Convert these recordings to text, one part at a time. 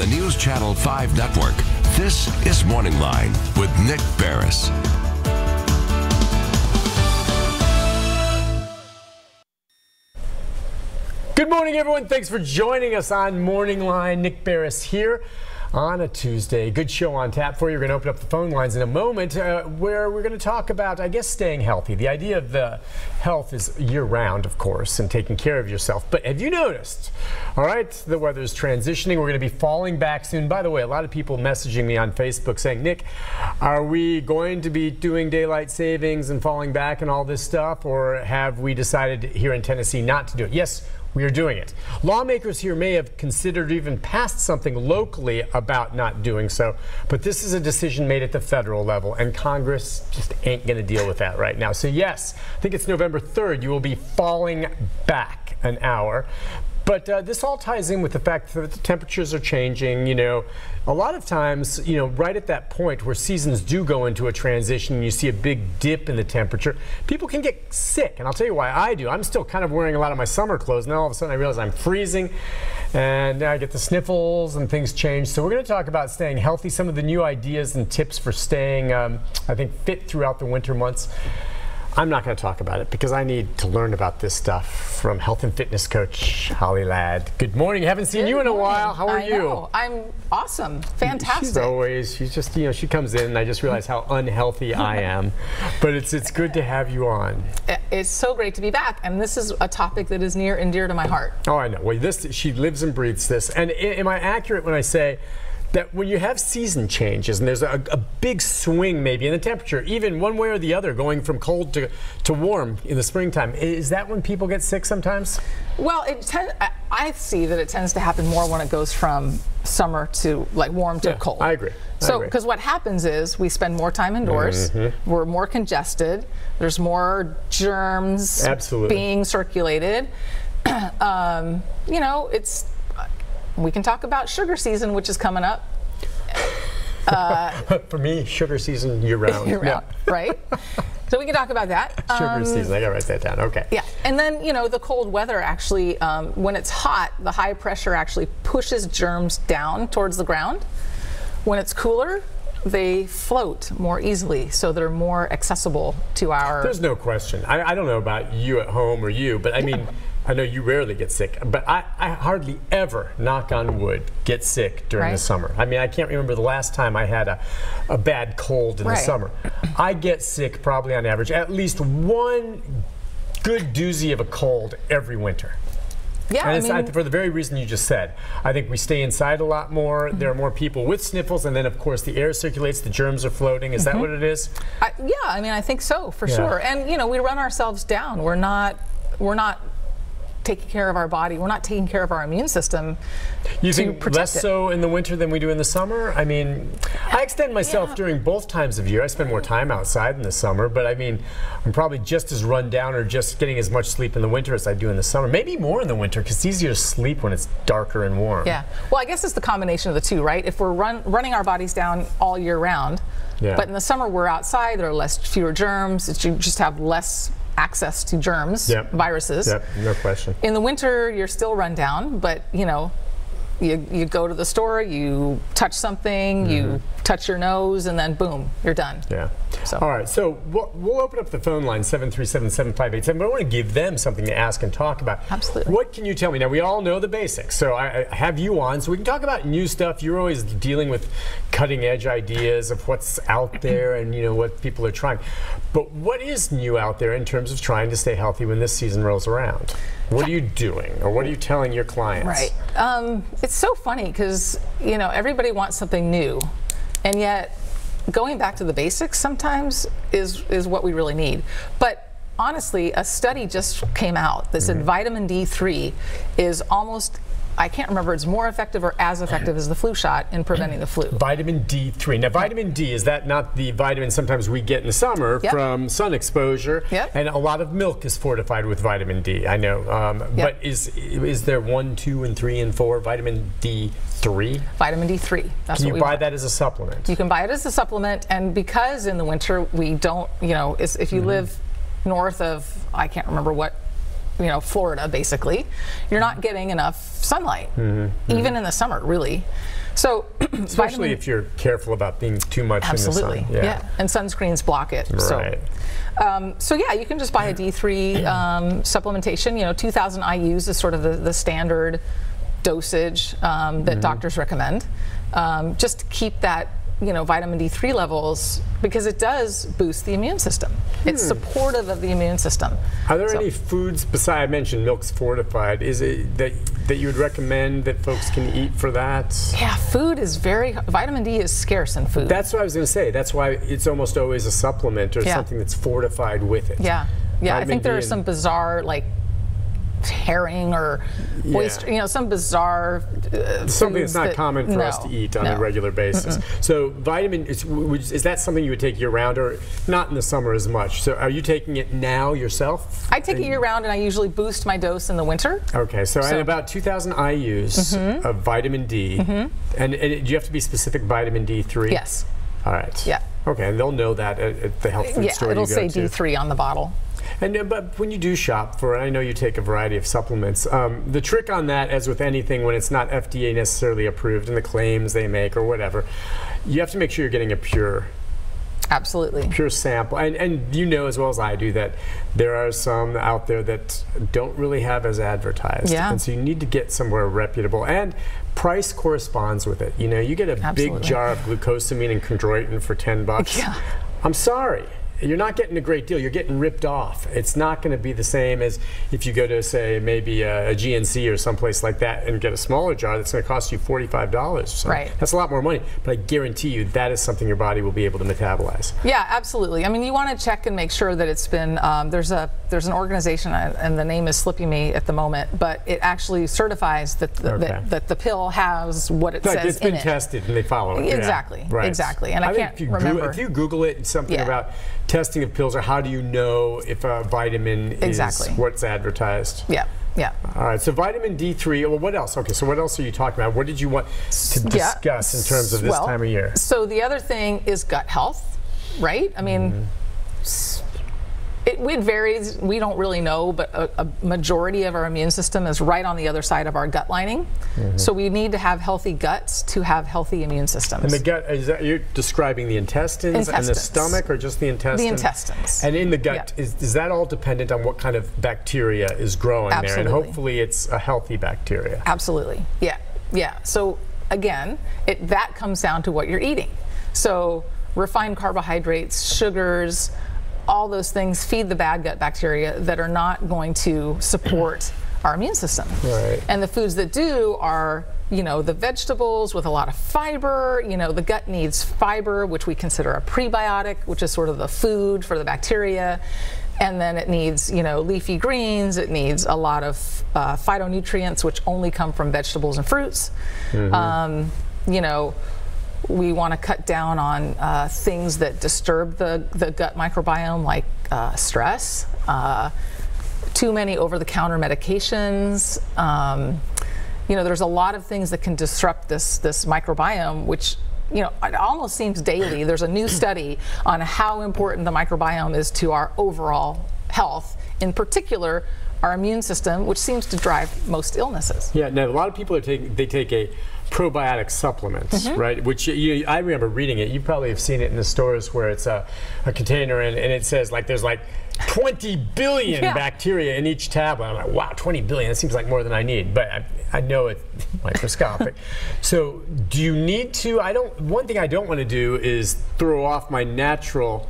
the News Channel 5 network, this is MorningLine with Nick Barris. Good morning, everyone. Thanks for joining us on MorningLine. Nick Barris here on a Tuesday. Good show on tap for you. We're going to open up the phone lines in a moment where we're going to talk about, I guess, staying healthy. The idea of the health is year-round, of course, and taking care of yourself. But have you noticed, all right, the weather's transitioning. We're going to be falling back soon. By the way, a lot of people messaging me on Facebook saying, Nick, are we going to be doing daylight savings and falling back and all this stuff, or have we decided here in Tennessee not to do it? Yes, we are doing it. Lawmakers here may have considered even passed something locally about not doing so, but this is a decision made at the federal level, and Congress just ain't going to deal with that right now. So yes, I think it's November 3rd, you will be falling back an hour. But this all ties in with the fact that the temperatures are changing. You know, a lot of times, you know, right at that point where seasons do go into a transition and you see a big dip in the temperature, people can get sick. And I'll tell you why I do. I'm still kind of wearing a lot of my summer clothes. Now all of a sudden I realize I'm freezing and I get the sniffles and things change. So we're going to talk about staying healthy, some of the new ideas and tips for staying, I think, fit throughout the winter months. I'm not going to talk about it because I need to learn about this stuff from health and fitness coach Holly Ladd. Good morning. Haven't seen you in a while. How are you? Know. I'm awesome. Fantastic. She's just, you know, she comes in and I just realize how unhealthy I am. But it's good to have you on. It's so great to be back. And this is a topic that is near and dear to my heart. Oh, I know. Well, she lives and breathes this. And am I accurate when I say that when you have season changes and there's a big swing maybe in the temperature, even one way or the other, going from cold to warm in the springtime, is that when people get sick sometimes? Well, I see that it tends to happen more when it goes from summer to like warm to cold. I agree. So, because what happens is we spend more time indoors, we're more congested, there's more germs being circulated. You know, we can talk about sugar season, which is coming up. For me, sugar season year-round. Year-round, right? So we can talk about that. Sugar season, I gotta write that down, okay. Yeah, and then, you know, the cold weather actually, when it's hot, the high pressure actually pushes germs down towards the ground. When it's cooler, they float more easily, so they're more accessible to our... There's no question. I don't know about you at home or you, but I mean, I know you rarely get sick, but I hardly ever, knock on wood, get sick during the summer. I mean, I can't remember the last time I had a bad cold in the summer. I get sick probably on average at least one good doozy of a cold every winter. Yeah, and it's for the very reason you just said. I think we stay inside a lot more. There are more people with sniffles, and then of course the air circulates, the germs are floating. Is that what it is? Yeah, I mean, I think so, for sure. And you know, we run ourselves down. We're not taking care of our body. We're not taking care of our immune system. You think less so in the winter than we do in the summer? I mean, I extend myself during both times of year. I spend more time outside in the summer, but I mean, I'm probably just as run down or just getting as much sleep in the winter as I do in the summer. Maybe more in the winter because it's easier to sleep when it's darker and warm. Yeah. Well, I guess it's the combination of the two, right? If we're running our bodies down all year round, but in the summer we're outside, there are fewer germs. You just have less access to germs, viruses. Yep, no question. In the winter, you're still run down, but you know, you go to the store, you touch something, you touch your nose, and then boom, you're done. Yeah. So. All right, so we'll open up the phone line, 737-7587, but I want to give them something to ask and talk about. Absolutely. What can you tell me? Now, we all know the basics, so I have you on, so we can talk about new stuff. You're always dealing with cutting-edge ideas of what's out there and, you know, what people are trying. But what is new out there in terms of trying to stay healthy when this season rolls around? What are you doing, or what are you telling your clients? Right. It's so funny because, you know, everybody wants something new, and yet going back to the basics sometimes is what we really need. But honestly, a study just came out that said vitamin D3 is almost, I can't remember, it's more effective or as effective as the flu shot in preventing the flu. Vitamin D3. Now, vitamin D, is that not the vitamin sometimes we get in the summer from sun exposure? And a lot of milk is fortified with vitamin D, I know. But is there 1, 2, and 3, and 4 vitamin D3? Vitamin D3. That's Can what you buy that as a supplement? You can buy it as a supplement, and because in the winter we don't, you know, if you live north of, I can't remember what, you know, Florida, basically, you're not getting enough sunlight, even in the summer, really. So especially if you're careful about being too much absolutely, in the sun. Yeah. And sunscreens block it. Right. So yeah, you can just buy a D3 supplementation. 2,000 IUs is sort of the standard dosage that doctors recommend, just to keep that vitamin D3 levels, because it does boost the immune system. It's supportive of the immune system. Are there any foods, besides I mentioned milk's fortified, is it that you would recommend that folks can eat for that? Yeah, food is vitamin D is scarce in food. That's what I was going to say. That's why it's almost always a supplement or something that's fortified with it. Yeah, I think there are some bizarre, like, herring or oyster, some bizarre something that's not common for us to eat on a regular basis. So vitamin, is that something you would take year round, or not in the summer as much? So are you taking it now yourself? I take it year round, and I usually boost my dose in the winter. Okay, so at about 2,000 IUs of vitamin D, and do you have to be specific vitamin D3? Yes. All right. Yeah. Okay, and they'll know that at the health food store you go to. It'll say D3 on the bottle. And but when you do shop for, I know you take a variety of supplements. The trick on that, as with anything, when it's not FDA necessarily approved and the claims they make or whatever, you have to make sure you're getting a pure sample. And you know as well as I do that there are some out there that don't really have as advertised. Yeah. And so you need to get somewhere reputable. And price corresponds with it. You get a big jar of glucosamine and chondroitin for $10. Yeah. I'm sorry. You're not getting a great deal. You're getting ripped off. It's not going to be the same as if you go to, say, maybe a GNC or someplace like that and get a smaller jar that's going to cost you $45. So right. That's a lot more money, but I guarantee you that is something your body will be able to metabolize. Yeah, absolutely. I mean, you want to check and make sure that it's been, there's an organization, and the name is slipping me at the moment, but it actually certifies that the pill has what it says in it. It's been tested and they follow it. Exactly. Yeah. Right. Exactly. And I can't remember. If you Google it, something about testing of pills, or how do you know if a vitamin is what's advertised? Yeah. Yeah. All right. So vitamin D3. Well, what else? Okay. So what else are you talking about? What did you want to discuss in terms of this time of year? So the other thing is gut health, right? I mean, it varies. We don't really know, but a majority of our immune system is right on the other side of our gut lining. So we need to have healthy guts to have healthy immune systems. And the gut, you're describing the intestines and the stomach, or just the intestines? The intestines. And in the gut, is that all dependent on what kind of bacteria is growing there? And hopefully it's a healthy bacteria. Absolutely. Yeah. Yeah. So again, that comes down to what you're eating. So refined carbohydrates, sugars, all those things feed the bad gut bacteria that are not going to support our immune system. Right. And the foods that do are, the vegetables with a lot of fiber. The gut needs fiber, which we consider a prebiotic, which is sort of the food for the bacteria. And then it needs, leafy greens. It needs a lot of phytonutrients, which only come from vegetables and fruits. We want to cut down on things that disturb the gut microbiome, like stress, too many over-the-counter medications. There's a lot of things that can disrupt this microbiome, which it almost seems daily. There's a new study on how important the microbiome is to our overall health, in particular our immune system, which seems to drive most illnesses. Yeah, now a lot of people take a probiotic supplement, right? Which I remember reading it. You probably have seen it in the stores where it's a container and it says there's 20 billion bacteria in each tablet. I'm like, wow, 20 billion, that seems like more than I need, but I know it's microscopic. So do you need to, one thing I don't want to do is throw off my natural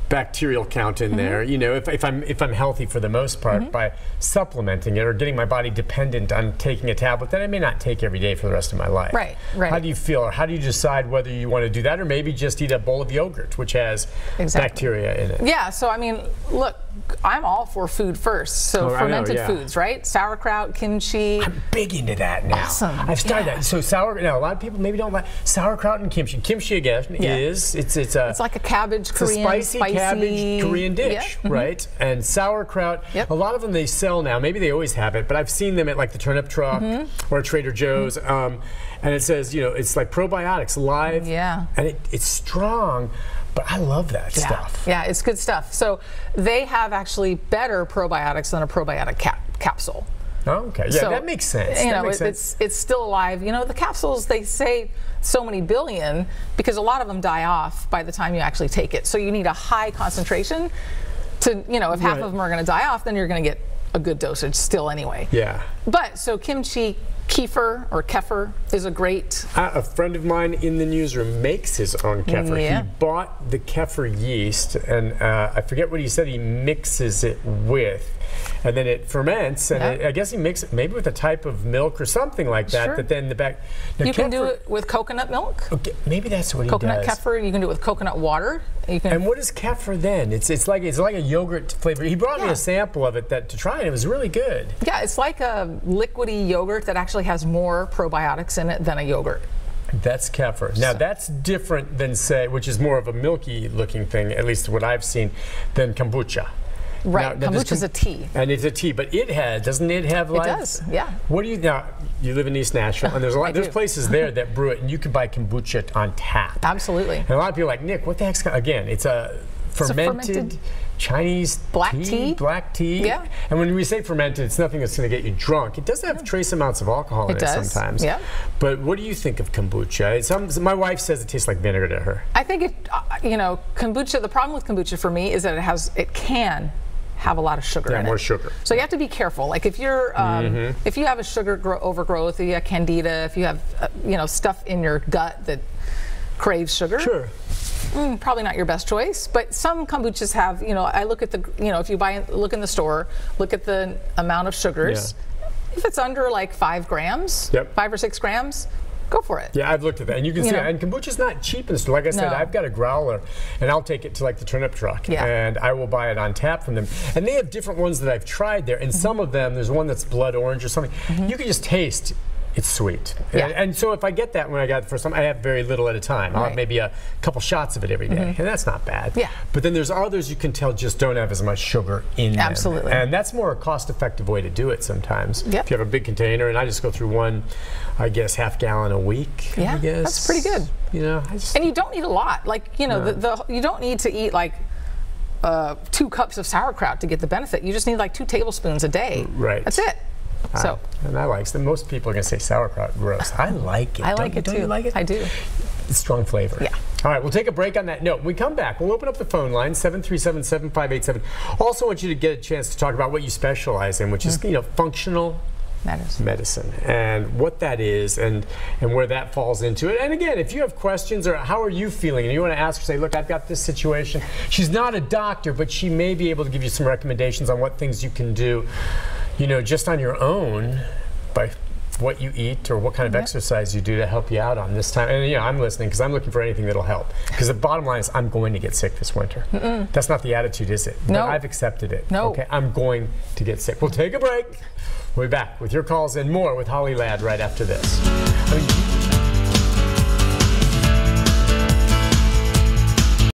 bacterial count in there, if I'm healthy for the most part, by supplementing it or getting my body dependent on taking a tablet that I may not take every day for the rest of my life. Right. How do you feel, or how do you decide whether you want to do that, or maybe just eat a bowl of yogurt, which has bacteria in it? Yeah, so I mean, look, I'm all for food first. So fermented foods, right? Sauerkraut, kimchi. I'm big into that now. Awesome. I've started that. So now a lot of people maybe don't like sauerkraut and kimchi. Kimchi again it's like a cabbage Korean spicy cabbage Korean dish, right? And sauerkraut, a lot of them they sell now. Maybe they always have it, but I've seen them at the turnip truck or Trader Joe's. And it says, it's like probiotics live. Yeah. And it's strong. But I love that stuff. Yeah, it's good stuff. So they have actually better probiotics than a probiotic capsule. Oh, okay. Yeah, So, that makes sense. You That know, makes sense. it's still alive. You know, the capsules, they say so many billion because a lot of them die off by the time you actually take it. So you need a high concentration to, you know, if half of them are going to die off, then you're going to get a good dosage still anyway. Yeah. But so kimchi kefir or kefir is a great. A friend of mine in the newsroom makes his own kefir. Yeah. He bought the kefir yeast, and I forget what he said he mixes it with. And then it ferments, and I guess he mixes it maybe with a type of milk or something like that. Sure. That then the back. Now You can do it with coconut milk. Okay, maybe that's what he Coconut does. kefir. You can do it with coconut water. You can. And what is kefir then? It's like a yogurt flavor. He brought me a sample of it to try, and it was really good. Yeah, it's like a liquidy yogurt that actually has more probiotics in it than a yogurt. That's kefir. Now that's different than, say, which is more of a milky looking thing, at least what I've seen, than kombucha. Right, kombucha is a tea. And it's a tea, but doesn't it have like? It does, yeah. What do you, now, you live in East Nashville, and there's places there that brew it, and you can buy kombucha on tap. Absolutely. And a lot of people are like, Nick, what the heck's, again, it's a fermented Chinese black tea. Black tea. Yeah. And when we say fermented, it's nothing that's going to get you drunk. It does have trace amounts of alcohol in it sometimes. Yeah. But what do you think of kombucha? My wife says it tastes like vinegar to her. I think you know, kombucha. The problem with kombucha for me is that it can have a lot of sugar in it. Yeah, more sugar. So you have to be careful. Like if you're, if you have a sugar overgrowth, if you have candida, if you have, you know, stuff in your gut that craves sugar. Sure. Probably not your best choice, but some kombuchas have, you know, I look at the, you know, if you look in the store, look at the amount of sugars. Yeah. If it's under like 5 grams, 5 or 6 grams, go for it. Yeah, I've looked at that, and you can see, and kombucha's not cheap and stuff. Like I said, I've got a growler, and I'll take it to like the turnip truck, and I will buy it on tap from them. And they have different ones that I've tried there, and some of them, there's one that's blood orange or something. You can just taste. It's sweet. Yeah. And so if I get that when I got it the first time, I have very little at a time. I'll have maybe a couple shots of it every day, and that's not bad. Yeah. But then there's others you can tell just don't have as much sugar in them. Absolutely. And that's more a cost-effective way to do it sometimes. Yep. If you have a big container, and I just go through one, I guess, half gallon a week. Yeah, I guess. that's pretty good. You know, and you don't need a lot. Like, you know, you don't need to eat like 2 cups of sauerkraut to get the benefit. You just need like 2 tablespoons a day. Right. That's it. So. And I like it. Most people are going to say sauerkraut gross. I like it. I like it too. Don't you like it? I do. It's strong flavor. Yeah. All right, we'll take a break on that note. When we come back, we'll open up the phone line, 737-7587. Also want you to get a chance to talk about what you specialize in, which is, you know, functional medicine and what that is and where that falls into it. And again, if you have questions or how are you feeling and you want to ask her, say, look, I've got this situation. She's not a doctor, but she may be able to give you some recommendations on what things you can do, you know, just on your own by what you eat or what kind of exercise you do to help you out on this time. And you know, I'm listening because I'm looking for anything that'll help. Because the bottom line is I'm going to get sick this winter. That's not the attitude, is it? No. But I've accepted it. No. Okay, I'm going to get sick. We'll take a break. We'll be back with your calls and more with Holly Ladd right after this.